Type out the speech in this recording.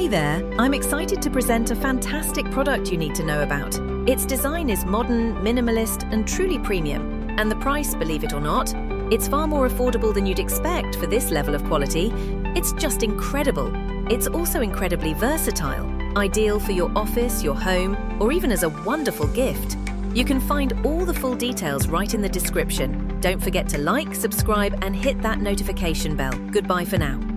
Hey there, I'm excited to present a fantastic product you need to know about. Its design is modern, minimalist, and truly premium. And the price, believe it or not, it's far more affordable than you'd expect for this level of quality. It's just incredible. It's also incredibly versatile, ideal for your office, your home, or even as a wonderful gift. You can find all the full details right in the description. Don't forget to like, subscribe, and hit that notification bell. Goodbye for now.